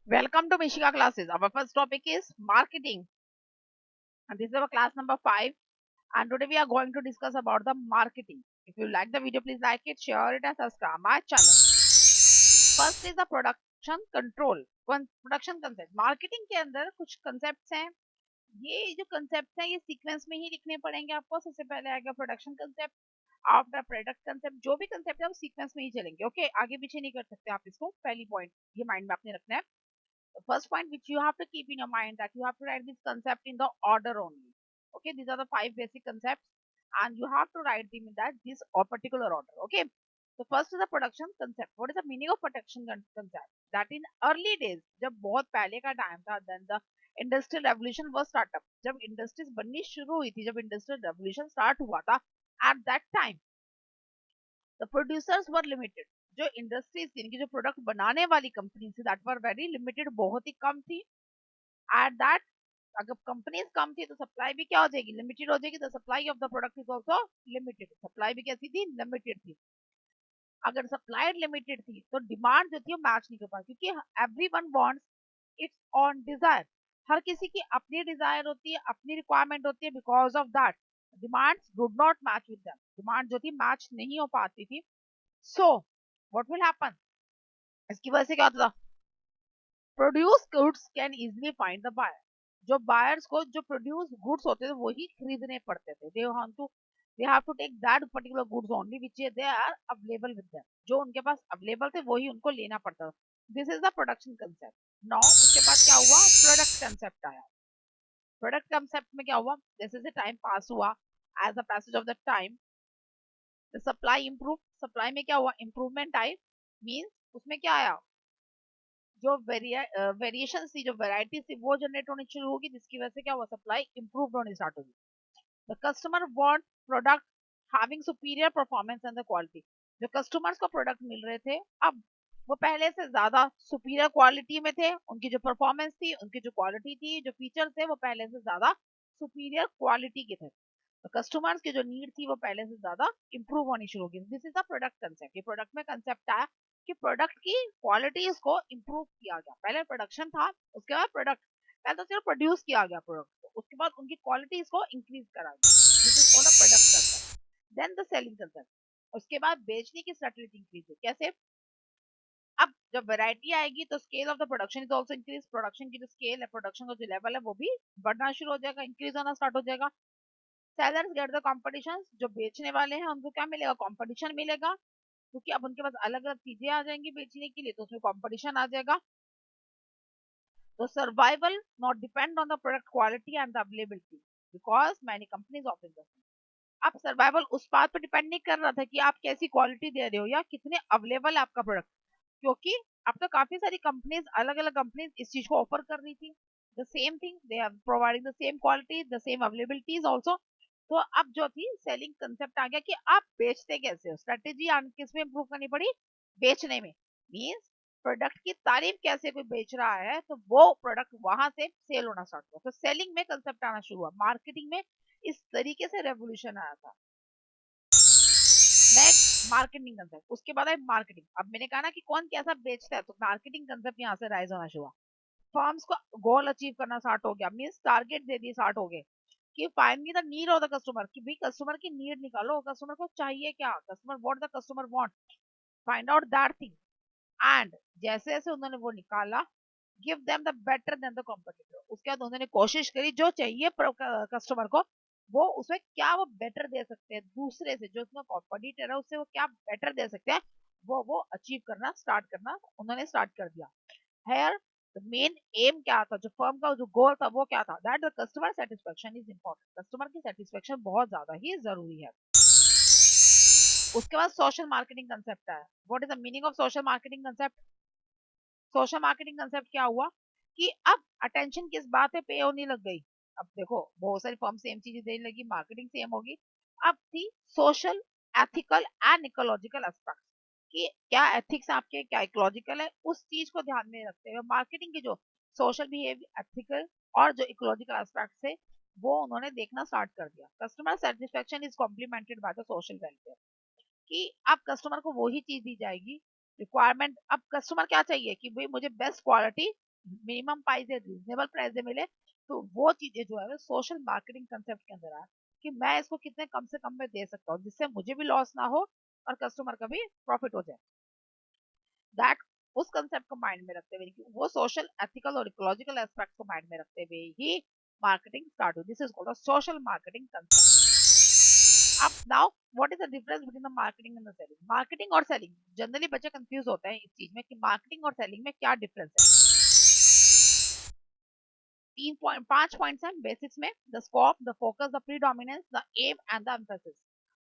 Welcome to Mishika classes. Our first topic is marketing, and this is our class number 5. And today we are going to discuss about the marketing. If you like the video, please like it, share it, and subscribe my channel. First is the production control, production concept. Marketing के अंदर कुछ concepts हैं. ये जो concepts हैं ये sequence में ही लिखने पड़ेंगे आपको. सबसे पहले आएगा production concept, after product concept. जो भी कंसेप्ट है वो सीक्वेंस में ही चलेंगे. ओके, आगे पीछे नहीं कर सकते आप इसको. पहली पॉइंट ये माइंड में आपने रखना है. The first point which you have to keep in your mind that you have to write this concept in the order only. Okay, these are the 5 basic concepts and you have to write them in that this or particular order. Okay, so first is the production concept. What is the meaning of production concept? That in early days जब बहुत पहले का time था, then the industrial revolution was start up. जब industries बननी शुरू हुई थी, जब industrial revolution start हुआ था, at that time the producers were limited. जो इंडस्ट्रीज थी, इनकी जो प्रोडक्ट बनाने वाली कंपनी थी, दैट वर वेरी लिमिटेड, बहुत ही कम थी. एट दैट, अगर कंपनीज कम थी तो सप्लाई भी क्या हो जाएगी, लिमिटेड हो जाएगी. The supply of the product is also limited. Supply भी कैसी थी, लिमिटेड थी. अगर सप्लाई लिमिटेड थी तो डिमांड जो थी वो मैच नहीं कर पाती, क्योंकि every one wants its own desire. हर किसी की अपनी डिजायर होती है, अपनी रिक्वायरमेंट होती है. Because of that demand dude not match with them. Demand जो थी मैच नहीं हो पाती थी. सो व्हाट विल हैपन, इसकी वजह से क्या होता था, produce goods can easily find the buyer. जो बायर्स को जो प्रोड्यूस गुड्स होते थे वही खरीदने पड़ते थे. They have to take that particular goods only which they are available with them. जो उनके पास अवेलेबल थे वही उनको लेना पड़ता था. This is the production concept. Now उसके बाद क्या हुआ, प्रोडक्ट कंसेप्ट आया. प्रोडक्ट कंसेप्ट में क्या हुआ, जैसे जैसे टाइम पास हुआ, as the passage of the time the supply improve. Supply में क्या हुआ, इंप्रूवमेंट आई. मींस उसमें क्या आया, जो वेरिएशन थी, जो वेराइटी थी वो जनरेट होनी शुरू होगी, जिसकी वजह से क्या हुआ, सप्लाई इंप्रूव होनी स्टार्ट होगी. The customer want product having superior performance and the quality. जो कस्टमर्स को प्रोडक्ट मिल रहे थे अब वो पहले से ज्यादा सुपीरियर क्वालिटी में थे. उनकी जो परफॉर्मेंस थी, उनकी जो क्वालिटी थी, जो फीचर थे वो पहले से ज्यादा सुपीरियर क्वालिटी के थे. तो कस्टमर्स की जो नीड थी वो पहले से ज्यादा इंप्रूव होनी शुरू होगी. This is the product concept. ये प्रोडक्ट में कंसेप्ट आया कि प्रोडक्ट की क्वालिटीज को इंप्रूव किया गया. पहले प्रोडक्शन था, उसके बाद प्रोडक्ट. पहले तो सिर्फ प्रोड्यूस किया गया प्रोडक्ट को, उसके बाद उनकी क्वालिटीज को इंक्रीज करा गया. This is called a product concept. Then the selling concept. उसके बाद बेचने की स्ट्रेटेजी इंक्रीज हुई. कैसे, अब जब वैरायटी आएगी तो scale of the production is also increase. Production की जो स्केल है, प्रोडक्शन का जो लेवल है वो भी बढ़ना शुरू हो जाएगा, इंक्रीज होना स्टार्ट हो जाएगा. Sellers get the competition. जो बेचने वाले हैं उनको क्या मिलेगा, कंपटीशन मिलेगा, क्योंकि अब उनके पास अलग अलग चीजें आ जाएंगी बेचने के लिए, तो उसमें कंपटीशन आ जाएगा. तो survival not depend on the product quality and the availability, because many companies offering the. अब सर्वाइवल उस बात पर डिपेंड नहीं कर रहा था कि आप कैसी क्वालिटी दे रहे हो या कितने अवेलेबल है आपका प्रोडक्ट, क्योंकि अब तो काफी सारी कंपनीज, अलग अलग कंपनीज इस चीज को ऑफर कर रही थी. The same thing, they are providing the same quality, the same availabilities also. तो अब जो थी सेलिंग कंसेप्ट आ गया कि आप बेचते कैसे हो. स्ट्रेटेजी किस में इंप्रूव करनी पड़ी, बेचने में. मींस प्रोडक्ट की तारीफ कैसे कोई बेच रहा है तो वो प्रोडक्ट वहां से सेल होना स्टार्ट हुआ. तो सेलिंग में कंसेप्ट आना शुरू हुआ. मार्केटिंग में इस तरीके से रेवोल्यूशन आया था. Next marketing concept. उसके बाद है मार्केटिंग. अब मैंने कहा ना कि कौन कैसा बेचता है, तो मार्केटिंग कंसेप्ट यहाँ से राइज होना शुरू हुआ. फर्म्स को गोल अचीव करना स्टार्ट हो गया. मींस टारगेट दे दिए स्टार्ट हो गए कि find the need of the customer, कि भाई कस्टमर की नीड निकालो, कस्टमर को चाहिए क्या, customer what the customer want, find out that thing. And जैसे जैसे उन्होंने वो निकाला, give them the better than the competitor. उसके बाद उन्होंने कोशिश करी जो चाहिए कस्टमर को, वो उसमें क्या वो बेटर दे सकते हैं दूसरे से, जो उसमें कॉम्पिटिटर है उससे वो क्या बेटर दे सकते हैं, वो अचीव करना स्टार्ट करना उन्होंने स्टार्ट कर दिया. हेयर द मेन एम क्या था, जो फर्म का जो गोल था वो क्या था, that the customer satisfaction is important. Customer की सेटिस्फेक्शन बहुत ज्यादा ही जरूरी है. उसके बाद सोशल मार्केटिंग कंसेप्ट है. What is the meaning of social marketing concept. Social marketing concept क्या हुआ कि अब अटेंशन किस बात पे पे होने लग गई. अब देखो बहुत सारी फर्म सेम चीजें देने लगी, मार्केटिंग सेम होगी. अब थी social, ethical and ecological aspect, कि क्या एथिक्स आपके, क्या इकोलॉजिकल है, उस चीज को ध्यान में रखते हुए मार्केटिंग के जो सोशल बिहेवियर, एथिकल और जो इकोलॉजिकल एस्पेक्ट है वो उन्होंने देखना स्टार्ट कर दिया. Customer satisfaction is complimented by the social welfare, कि अब कस्टमर को वही चीज दी जाएगी. रिक्वायरमेंट, अब कस्टमर क्या चाहिए कि भाई मुझे बेस्ट क्वालिटी मिनिमम प्राइस या रीजनेबल प्राइस में मिले, तो वो चीजें जो है सोशल मार्केटिंग कंसेप्ट के अंदर आए कि मैं इसको कितने कम से कम में दे सकता हूँ जिससे मुझे भी लॉस ना हो और कस्टमर का भी प्रॉफिट हो जाए। दैट उस कंसेप्ट को माइंड में रखते हुए, वो सोशल एथिकल और इकोलॉजिकल एस्पेक्ट को माइंड में रखते हुए ही मार्केटिंग स्टार्ट हुई। This is called social marketing concept. अब now what is the difference between the marketing and the selling? Marketing और सेलिंग, जनरली बच्चे कंफ्यूज होते हैं इस चीज में कि मार्केटिंग और सेलिंग में क्या डिफरेंस है। 5 पॉइंट्स हैं बेसिक्स में: the scope, the focus, the predominance, the aim and the emphasis.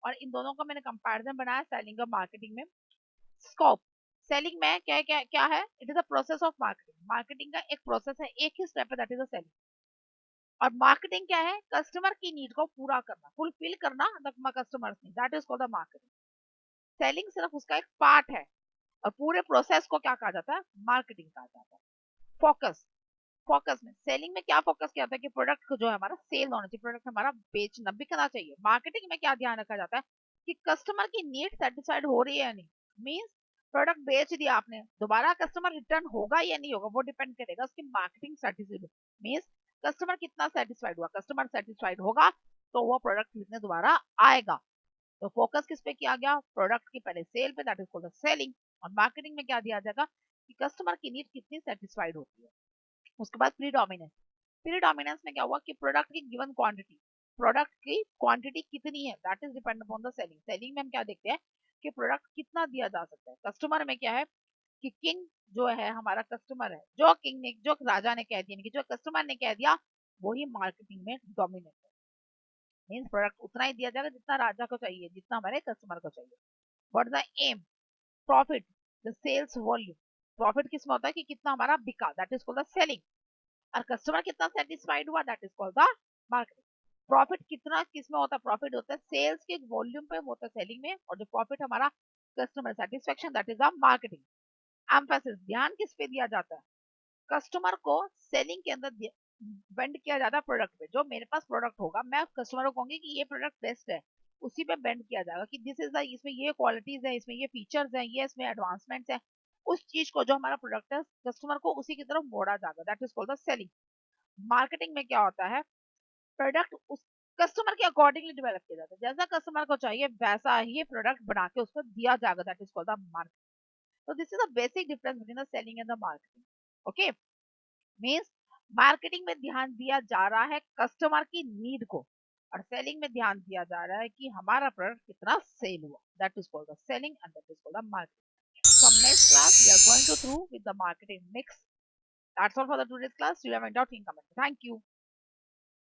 और इन दोनों का मैंने कंपैरिजन बनाया सेलिंग और मार्केटिंग में। स्कोप, सेलिंग में क्या क्या क्या है? It is a process of marketing. Marketing का एक प्रोसेस है, एक ही स्टेप है, दैट इज अ सेलिंग। और मार्केटिंग क्या है? कस्टमर की नीड को पूरा करना, फुलफिल करना the customers need, that is called the marketing. Selling सिर्फ उसका एक पार्ट है और पूरे प्रोसेस को क्या कहा जाता है? मार्केटिंग कहा जाता है। फोकस, फोकस में सेलिंग में क्या फोकस किया जाता है कि प्रोडक्ट को जो है हमारा सेल होना चाहिए, प्रोडक्ट हमारा बेचना बिकना चाहिए। मार्केटिंग में क्या ध्यान रखा जाता है कि कस्टमर की नीड सेटिस्फाइड हो रही है या नहीं। मींस प्रोडक्ट बेच दिया आपने, दोबारा कस्टमर रिटर्न होगा या नहीं होगा वो डिपेंड करेगा उसकी मार्केटिंग स्ट्रेटेजी। मींस कस्टमर कितना सेटिस्फाइड हुआ, कस्टमर सेटिस्फाइड होगा तो वो प्रोडक्ट खरीदने दोबारा आएगा। तो फोकस किस पे किया गया? प्रोडक्ट की पहले सेल पे, दैट इज कॉल्ड सेलिंग। और मार्केटिंग में क्या दिया जाएगा कि कस्टमर की नीड कितनी सेटिस्फाइड होती है। उसके बाद प्रीडोमिनेंस, प्रीडोमिनेंस में क्या हुआ कि प्रोडक्ट की गिवन क्वांटिटी, प्रोडक्ट की क्वांटिटी कितनी है, that is depend upon the selling. Selling में हम क्या देखते हैं कि प्रोडक्ट कितना दिया जा सकता है। कस्टमर में क्या है कि किंग जो है हमारा कस्टमर है, जो किंग ने, जो राजा ने कह दिया कि जो कस्टमर ने कह दिया वही मार्केटिंग में डोमिनेट है। मीन्स प्रोडक्ट उतना ही दिया जाएगा जितना राजा को चाहिए, जितना हमारे कस्टमर को चाहिए। What the aim? Profit, the sales volume. Profit किस में होता है कि कितना हमारा बिका, that is called the selling. और कस्टमर कितना सेटिस्फाइड हुआ, that is called the marketing. Profit कितना किस में होता है? प्रॉफिट होता है सेल्स के वॉल्यूम पे, होता है सेलिंग में। और जो प्रॉफिट हमारा customer satisfaction, that is the marketing. Emphasis, ध्यान किस पे दिया जाता है? कस्टमर को सेलिंग के अंदर बेंड किया जाता है प्रोडक्ट पे। जो मेरे पास प्रोडक्ट होगा मैं कस्टमर को कहूंगी कि ये प्रोडक्ट बेस्ट है, उसी पे बेंड किया जाएगा कि दिस इज द, इसमें ये क्वालिटीज है, इसमें ये फीचर्स हैं, ये इसमें एडवांसमेंट्स हैं। उस चीज को जो हमारा प्रोडक्ट है कस्टमर को उसी की तरफ मोड़ा जाएगा, that is called the selling. Marketing में क्या होता है? प्रोडक्ट उस कस्टमर के अकॉर्डिंगली डेवलप किया जाता है, जैसा कस्टमर को चाहिए वैसा ही प्रोडक्ट बना के उसको दिया जाएगा, that is called the marketing. So this is the basic difference between the selling and the marketing. Okay, means marketing में ध्यान दिया जा रहा है कस्टमर की नीड को, और सेलिंग में ध्यान दिया जा रहा है कि हमारा प्रोडक्ट कितना सेल हुआ, that is called the selling and that is called the marketing. From next class we are going to through with the marketing mix. That's all for the today's class. Do you have any doubt in comment? Thank you.